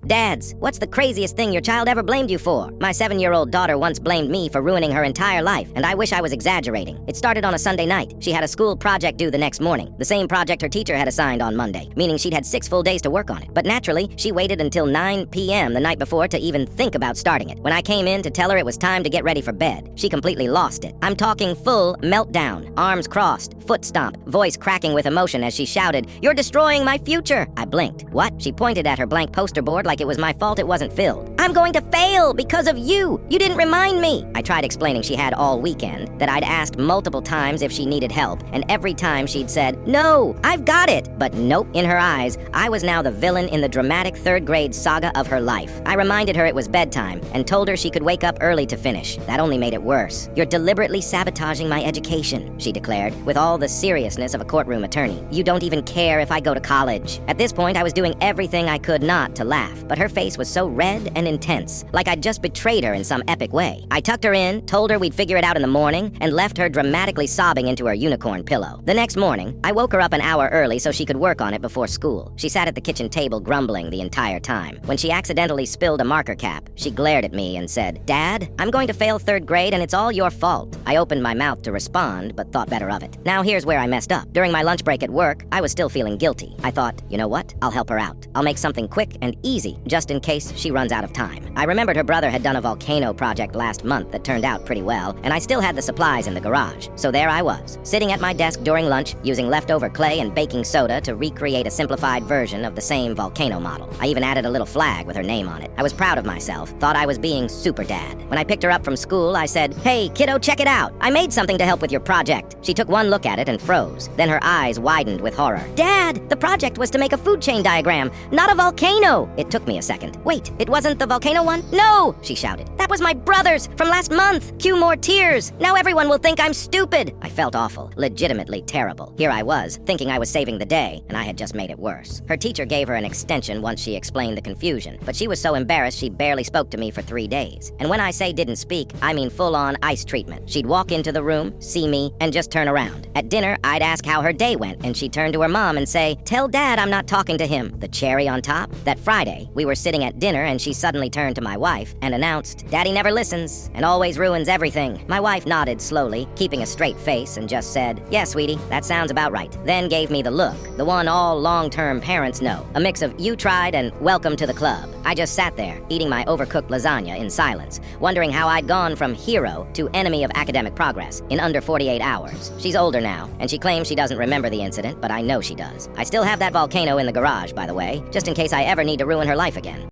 Dads, what's the craziest thing your child ever blamed you for? My 7-year-old daughter once blamed me for ruining her entire life, and I wish I was exaggerating. It started on a Sunday night. She had a school project due the next morning, the same project her teacher had assigned on Monday, meaning she'd had 6 full days to work on it. But naturally, she waited until 9 p.m. the night before to even think about starting it. When I came in to tell her it was time to get ready for bed, she completely lost it. I'm talking full meltdown, arms crossed, foot stomp, voice cracking with emotion as she shouted, "You're destroying my future!" I blinked. What? She pointed at her blank poster board like it was my fault it wasn't filled. "I'm going to fail because of you! You didn't remind me!" I tried explaining she had all weekend, that I'd asked multiple times if she needed help, and every time she'd said, "No, I've got it!" But nope, in her eyes, I was now the villain in the dramatic 3rd grade saga of her life. I reminded her it was bedtime, and told her she could wake up early to finish. That only made it worse. "You're deliberately sabotaging my education," she declared, with all the seriousness of a courtroom attorney. "You don't even care if I go to college." At this point, I was doing everything I could not to laugh, but her face was so red and intense, like I'd just betrayed her in some epic way. I tucked her in, told her we'd figure it out in the morning, and left her dramatically sobbing into her unicorn pillow. The next morning, I woke her up an hour early so she could work on it before school. She sat at the kitchen table grumbling the entire time. When she accidentally spilled a marker cap, she glared at me and said, "Dad, I'm going to fail 3rd grade and it's all your fault." I opened my mouth to respond, but thought better of it. Now here's where I messed up. During my lunch break at work, I was still feeling guilty. I thought, you know what? I'll help her out. I'll make something quick and easy, just in case she runs out of time. I remembered her brother had done a volcano project last month that turned out pretty well, and I still had the supplies in the garage. So there I was, sitting at my desk during lunch, using leftover clay and baking soda to recreate a simplified version of the same volcano model. I even added a little flag with her name on it. I was proud of myself, thought I was being super dad. When I picked her up from school, I said, "Hey, kiddo, check it out. I made something to help with your project." She took one look at it and froze. Then her eyes widened with horror. "Dad, the project was to make a food chain diagram, not a volcano." It took me a second. "Wait, it wasn't the volcano one?" "No," she shouted. "That was my brother's from last month. Cue more tears. Now everyone will think I'm stupid." I felt awful, legitimately terrible. Here I was, thinking I was saving the day, and I had just made it worse. Her teacher gave her an extension once she explained the confusion, but she was so embarrassed she barely spoke to me for 3 days. And when I say didn't speak, I mean full-on ice treatment. She'd walk into the room, see me, and just turn around. At dinner, I'd ask how her day went, and she'd turn to her mom and say, "Tell Dad I'm not talking to him." The cherry on top? That Friday, we were sitting at dinner and she suddenly turned to my wife and announced, "Daddy never listens and always ruins everything." My wife nodded slowly, keeping a straight face, and just said, "Yeah, sweetie, that sounds about right." Then gave me the look, the one all long-term parents know, a mix of "you tried" and "welcome to the club." I just sat there, eating my overcooked lasagna in silence, wondering how I'd gone from hero to enemy of academic progress in under 48 hours. She's older now, and she claims she doesn't remember the incident, but I know she does. I still have that volcano in the garage, by the way, just in case I ever need to ruin her life again.